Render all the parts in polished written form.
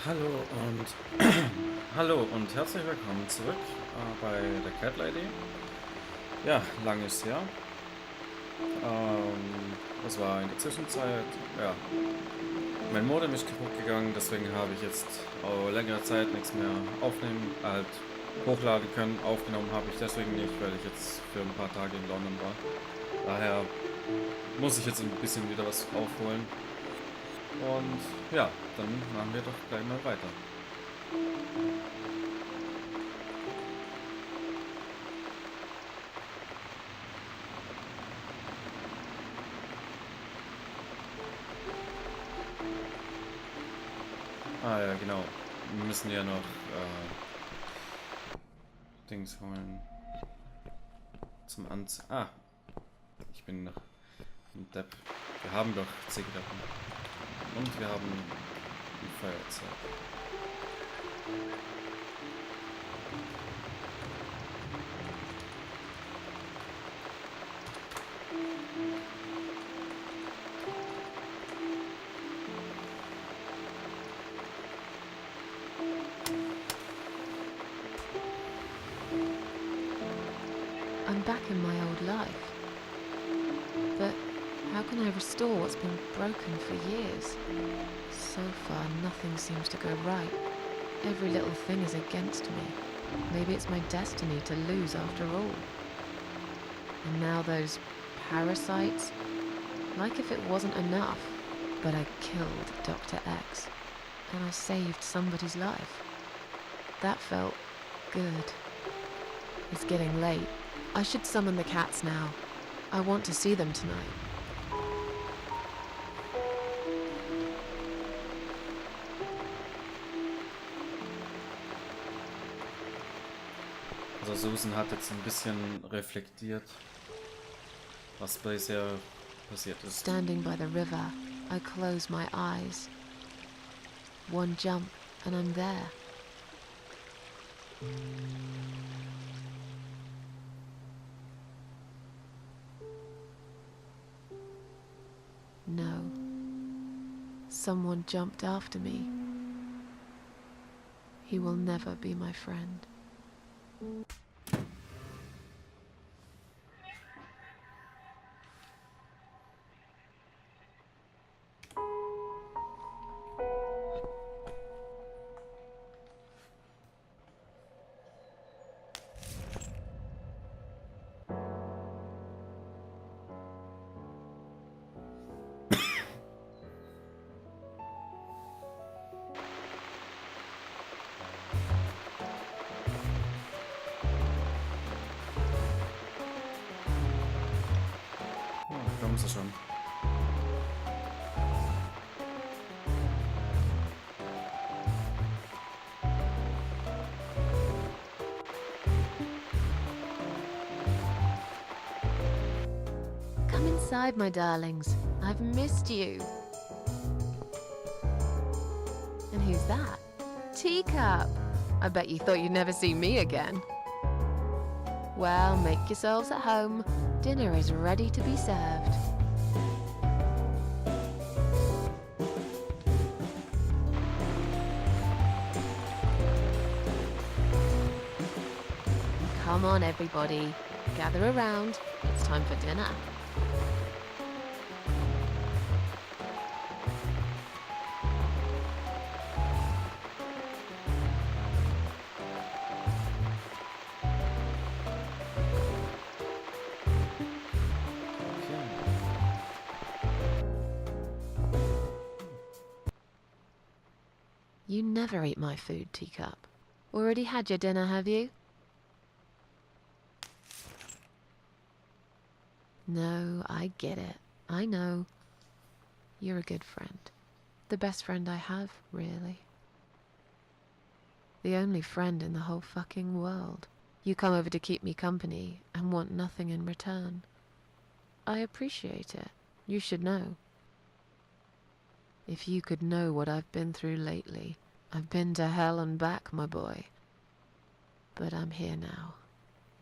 Hallo und hallo und herzlich willkommen zurück bei der Cat Lady. Ja, lang ist her. Das war in der Zwischenzeit, ja, mein Modem ist kaputt gegangen, deswegen habe ich jetzt längere Zeit nichts mehr aufnehmen, halt hochladen können. Aufgenommen habe ich deswegen nicht, weil ich jetzt für ein paar Tage in London war. Daher muss ich jetzt ein bisschen wieder was aufholen. Und ja, dann machen wir doch gleich mal weiter. Ah ja, genau. Wir müssen ja noch Dings holen. Zum Ah, ich bin noch ein Depp. Wir haben doch Zigaretten. Und wir haben ein Feuerzeug. I'm back in my old life. But how can I restore what's been broken for years? So far, nothing seems to go right. Every little thing is against me. Maybe it's my destiny to lose after all. And now those parasites, like if it wasn't enough. But I killed Dr. X, and I saved somebody's life. That felt good. It's getting late. I should summon the cats now. I want to see them tonight. Also Susan hat jetzt ein bisschen reflektiert, was bisher passiert ist. Standing by the river, I close my eyes. One jump, and I'm there. No. Someone jumped after me. He will never be my friend. Oh, da kommen sie schon. Come inside, my darlings. I've missed you. And who's that? Teacup. I bet you thought you'd never see me again. Well, make yourselves at home. Dinner is ready to be served. Come on, everybody. Gather around. It's time for dinner. You never eat my food, Teacup. Already had your dinner, have you? No, I get it. I know. You're a good friend. The best friend I have, really. The only friend in the whole fucking world. You come over to keep me company and want nothing in return. I appreciate it. You should know. If you could know what I've been through lately. I've been to hell and back, my boy. But I'm here now.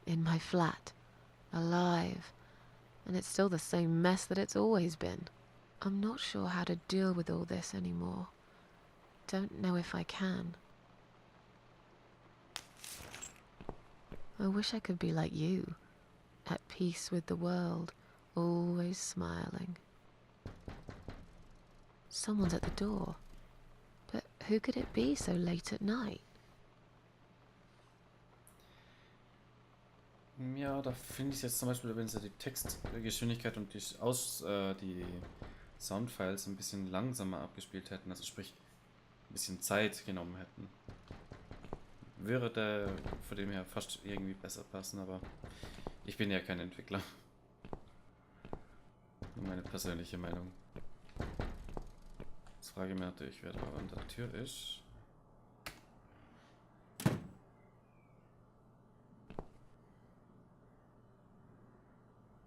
In my flat. Alive. And it's still the same mess that it's always been. I'm not sure how to deal with all this anymore. don't know if I can. I wish I could be like you, at peace with the world, always smiling. Someone's at the door. But who could it be so late at night? Ja, da finde ich jetzt zum Beispiel, wenn sie die Textgeschwindigkeit und die Soundfiles ein bisschen langsamer abgespielt hätten, also sprich ein bisschen Zeit genommen hätten, würde der von dem her fast irgendwie besser passen, aber ich bin ja kein Entwickler. Nur meine persönliche Meinung. Jetzt frage ich mich natürlich, wer da an der Tür ist.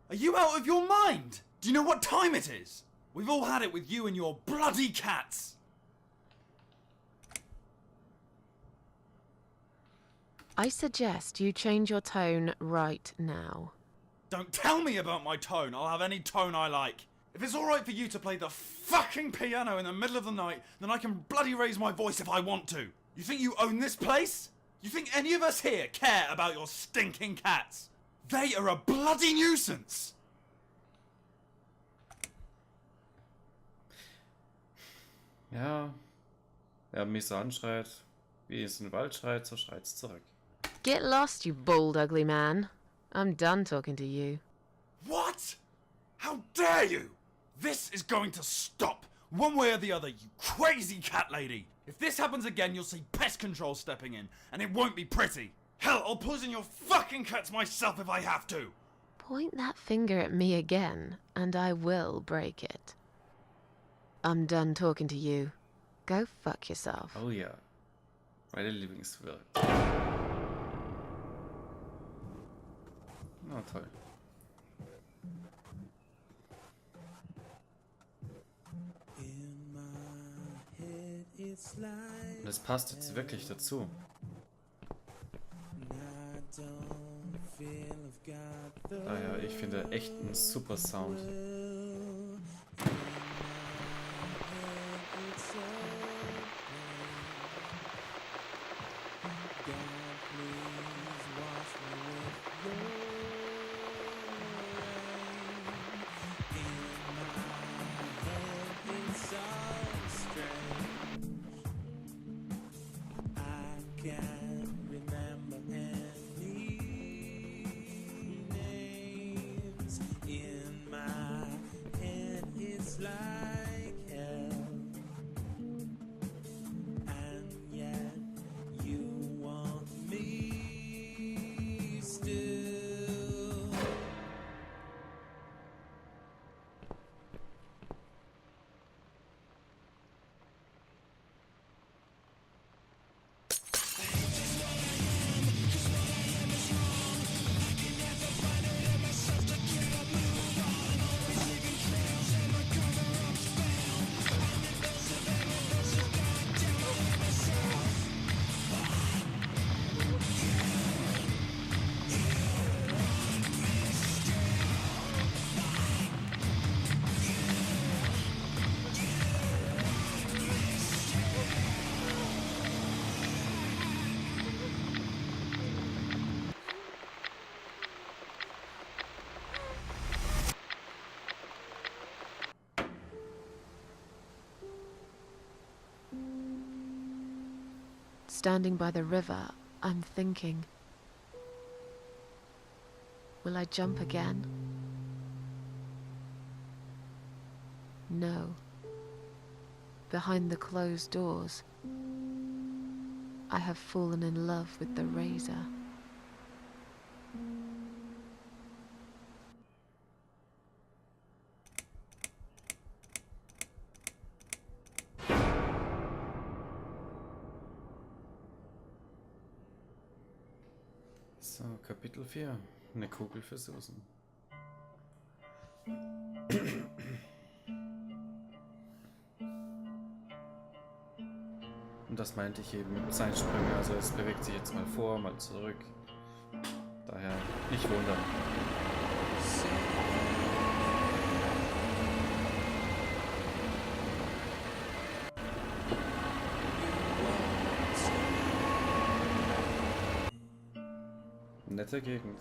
Are you out of your mind? Do you know what time it is? We've all had it with you and your bloody cats. I suggest you change your tone right now. Don't tell me about my tone. I'll have any tone I like. If it's alright for you to play the fucking piano in the middle of the night, then I can bloody raise my voice if I want to. You think you own this place? You think any of us here care about your stinking cats? They are a bloody nuisance! Ja, wer mich so anschreit, wie es in den Wald schreit, so schreit's zurück. Get lost, you bald, ugly man. I'm done talking to you. What? How dare you? This is going to stop, one way or the other, you crazy cat lady! If this happens again, you'll see pest control stepping in, and it won't be pretty. Hell, I'll poison your fucking cats myself if I have to! Point that finger at me again, and I will break it. I'm done talking to you. Go fuck yourself. Oh ja, meine Lieblingswörter. Na toll. Und es passt jetzt wirklich dazu. Ah ja, ich finde echt einen super Sound. Standing by the river, I'm thinking, will I jump again? No. Behind the closed doors, I have fallen in love with the razor. So, Kapitel 4. Eine Kugel für Susan. Und das meinte ich eben mit Zeitsprünge. Also es bewegt sich jetzt mal vor, mal zurück. Daher nicht wundern. Nette Gegend.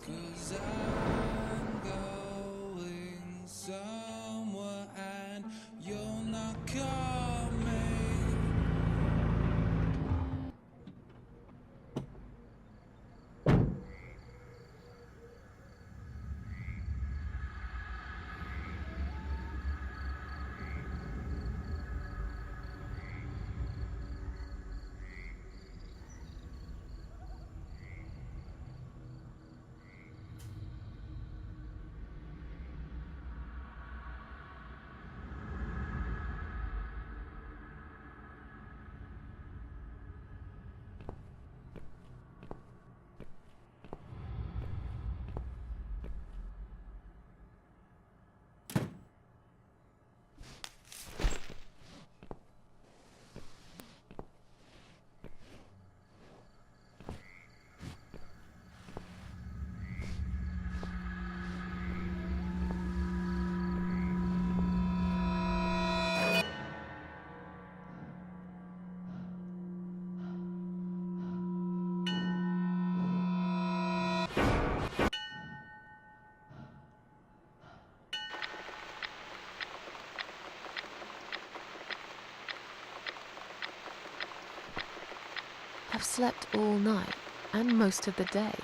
I've slept all night and most of the day.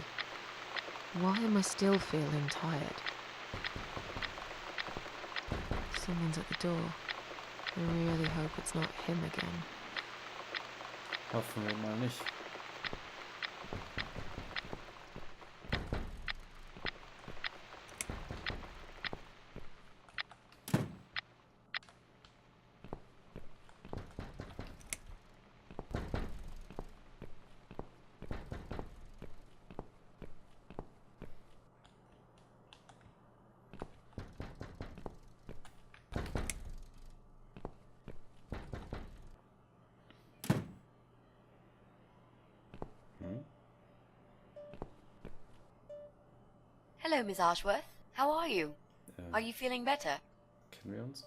Why am I still feeling tired? Someone's at the door. I really hope it's not him again. Hoffen wir mal nicht. Hello, Miss Ashworth. How are you? Are you feeling better? Kennen wir uns?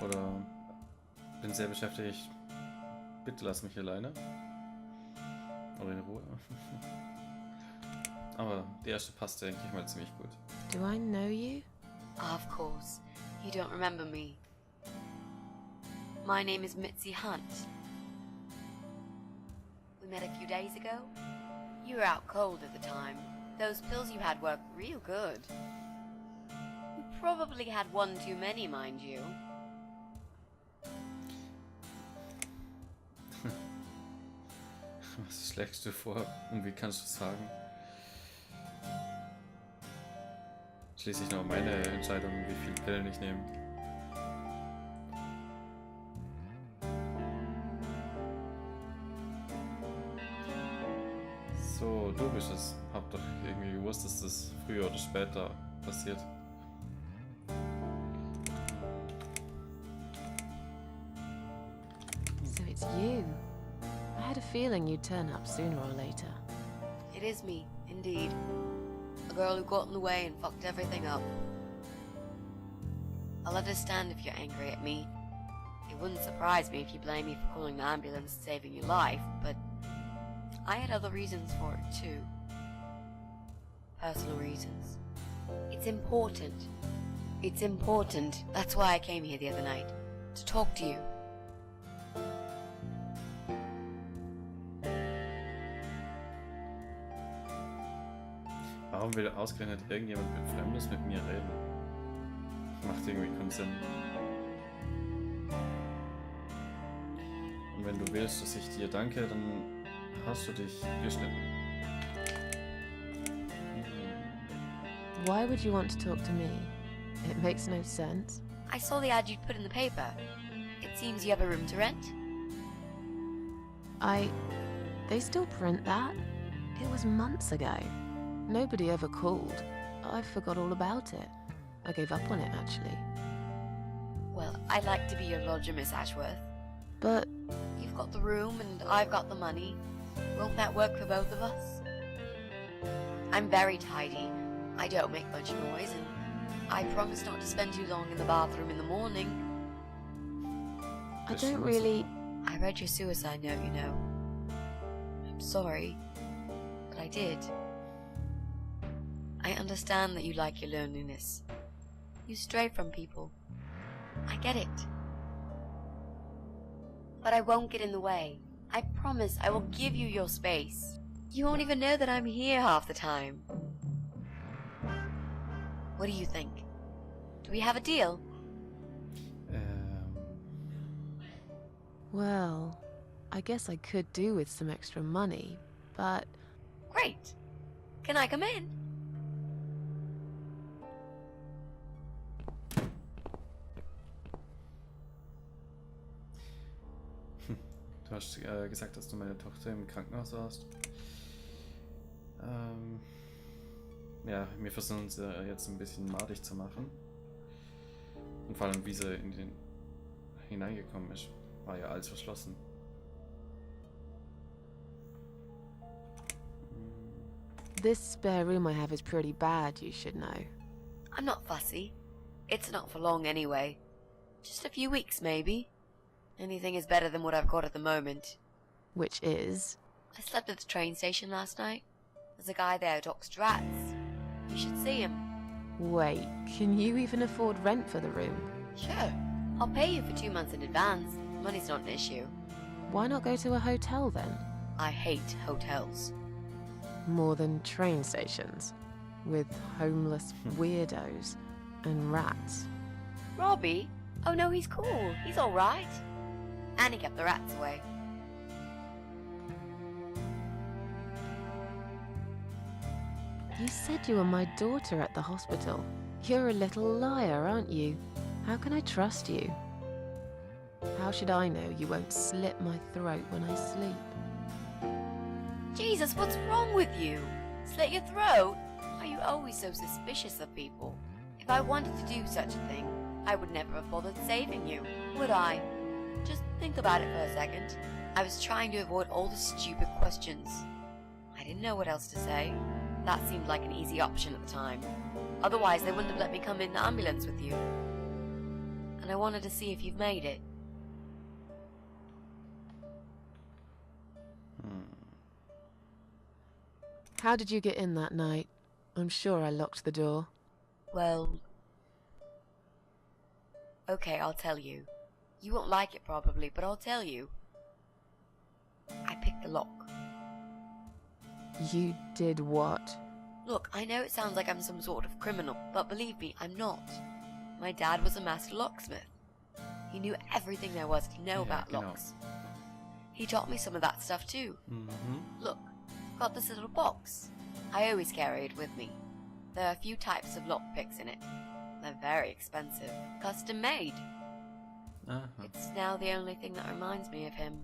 Oder bin sehr beschäftigt. Bitte lass mich alleine. Oder in Ruhe. Aber die erste passt, denke ich mal, ziemlich gut. Do I know you? Of course. You don't remember me. My name is Mitzi Hunt. We met a few days ago. You were out cold at the time. Those pills you had worked real good. You probably had one too many, mind you. Was schlägst du vor? Und wie kannst du es sagen? Schließlich noch meine Entscheidung, wie viele Pillen ich nehme. So, du bist es. Hab doch irgendwie gewusst, dass das früher oder später passiert. So it's you. I had a feeling you'd turn up sooner or later. It is me, indeed. A girl who got in the way and fucked everything up. I'll understand if you're angry at me. It wouldn't surprise me if you blame me for calling the ambulance and saving your life, but I had other reasons for it too. Personal reasons. It's important. It's important. That's why I came here the other night. To talk to you. Warum will ausgerechnet irgendjemand mit Fremdes mit mir reden? Macht irgendwie keinen Sinn. Und wenn du willst, dass ich dir danke, dann hast du dich geschnitten. Why would you want to talk to me? It makes no sense. I saw the ad you'd put in the paper. It seems you have a room to rent. They still print that? It was months ago. Nobody ever called. I forgot all about it. I gave up on it, actually. Well, I'd like to be your lodger, Miss Ashworth. But You've got the room and I've got the money. Won't that work for both of us? I'm very tidy. I don't make much noise, and I promise not to spend too long in the bathroom in the morning. I don't really... I read your suicide note, you know. sorry, but I did. I understand that you like your loneliness. You stray from people. I get it. But I won't get in the way. I promise I will give you your space. You won't even know that I'm here half the time. What do you think? Do we have a deal? Well, I guess I could do with some extra money, but... Great. Can I come in? Du hast gesagt, dass du meine Tochter im Krankenhaus warst. Ja, wir versuchen sie jetzt ein bisschen madig zu machen. Und vor allem, wie sie in den hineingekommen ist, war ja alles verschlossen. This spare room I have is pretty bad, you should know. I'm not fussy. It's not for long anyway. Just a few weeks, maybe. Anything is better than what I've got at the moment. Which is? I slept at the train station last night. There's a guy there who talks to rats. You should see him. Wait, can you even afford rent for the room? Sure. I'll pay you for 2 months in advance. Money's not an issue. Why not go to a hotel then? I hate hotels. More than train stations. With homeless weirdos and rats. Robbie? Oh no, he's cool. He's alright. And he kept the rats away. You said you were my daughter at the hospital. You're a little liar, aren't you? How can I trust you? How should I know you won't slit my throat when I sleep? Jesus, what's wrong with you? Slit your throat? Are you always so suspicious of people? If I wanted to do such a thing, I would never have bothered saving you, would I? Just think about it for a second. I was trying to avoid all the stupid questions. I didn't know what else to say. That seemed like an easy option at the time. Otherwise, they wouldn't have let me come in the ambulance with you. And I wanted to see if you've made it. How did you get in that night? I'm sure I locked the door. Well... Okay, I'll tell you. You won't like it probably, but I'll tell you. I picked the lock. You did what? Look, I know it sounds like I'm some sort of criminal, but believe me, I'm not. My dad was a master locksmith. He knew everything there was to know about locks. He taught me some of that stuff too. Look, I've got this little box. I always carry it with me. There are a few types of lockpicks in it. They're very expensive. Custom made. It's now the only thing that reminds me of him.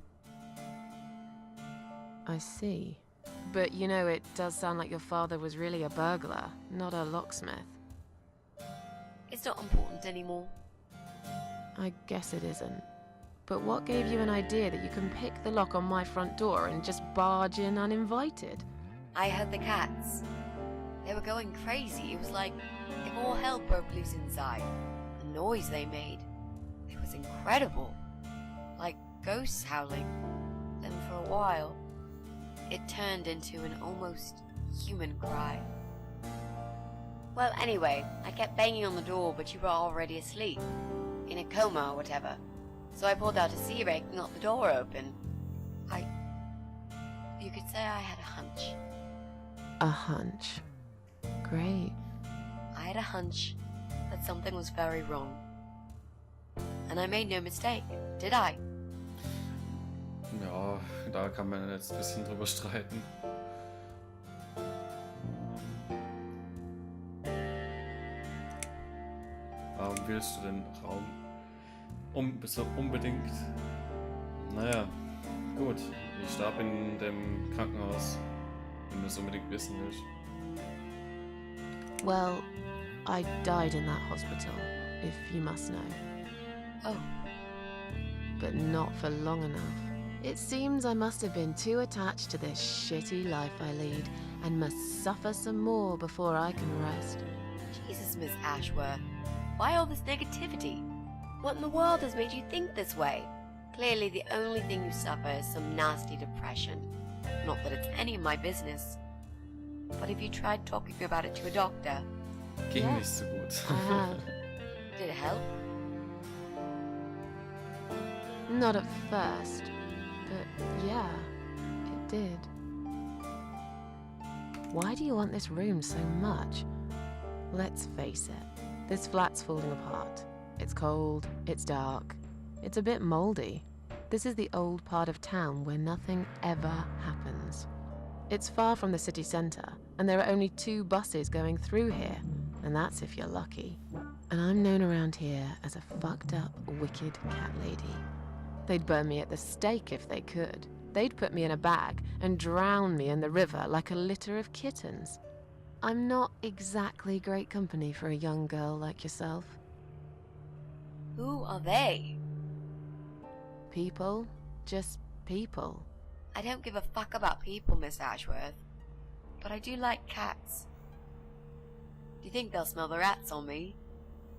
I see. But you know, it does sound like your father was really a burglar, not a locksmith. It's not important anymore. I guess it isn't. But what gave you an idea that you can pick the lock on my front door and just barge in uninvited? I heard the cats. They were going crazy. It was like if all hell broke loose inside. The noise they made. It was incredible. Like ghosts howling. Then for a while, it turned into an almost human cry. Well, anyway, I kept banging on the door, but you were already asleep. In a coma or whatever. So I pulled out a sea rake and got the door open. You could say I had a hunch. A hunch. Great. I had a hunch that something was very wrong. And I made no mistake, did I? Ja, da kann man jetzt ein bisschen drüber streiten. Warum willst du den Raum so unbedingt? Naja, gut. Ich starb in dem Krankenhaus, wenn du es unbedingt wissen willst. Well, I died in that hospital, if you must know. Oh. But not for long enough. It seems I must have been too attached to this shitty life I lead and must suffer some more before I can rest. Jesus, Miss Ashworth. Why all this negativity? What in the world has made you think this way? Clearly the only thing you suffer is some nasty depression. Not that it's any of my business. But have you tried talking about it to a doctor? Ging Ja. nicht so gut. I have. Did it help? Not at first, but yeah, it did. Why do you want this room so much? Let's face it, this flat's falling apart. It's cold, it's dark, it's a bit mouldy. This is the old part of town where nothing ever happens. It's far from the city centre, and there are only 2 buses going through here, and that's if you're lucky. And I'm known around here as a fucked up, wicked cat lady. They'd burn me at the stake if they could. They'd put me in a bag and drown me in the river like a litter of kittens. I'm not exactly great company for a young girl like yourself. Who are they? People, just people. I don't give a fuck about people, Miss Ashworth. But I do like cats. Do you think they'll smell the rats on me?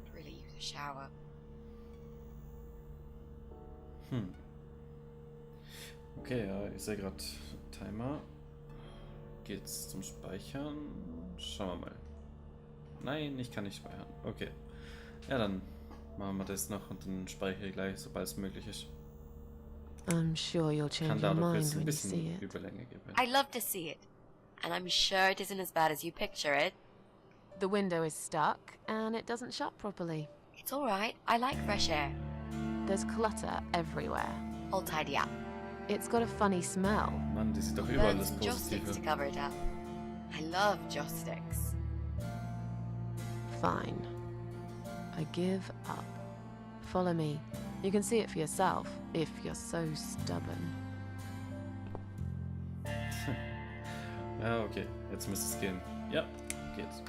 I'd really use a shower. Okay, ja, ich sehe gerade Timer. Geht's zum Speichern? Schauen wir mal. Nein, ich kann nicht speichern. Okay. Ja, dann machen wir das noch und dann speichere ich gleich, sobald es möglich ist. I'm sure you'll Kann change your dadurch mind jetzt ein when you bisschen see it. Überlänge geben. I'd love to see it. And I'm sure it isn't as bad as you picture it. The window is stuck and it doesn't shut properly. It's alright. I like fresh air. There's clutter everywhere. I'll tidy up. It's got a funny smell. Mann, die sieht doch Burn überall das some joss sticks to Positive. cover it up. I love joss sticks. Fine. I give up. Follow me. You can see it for yourself, if you're so stubborn. Ja, okay, jetzt müsste es gehen. Ja, geht's.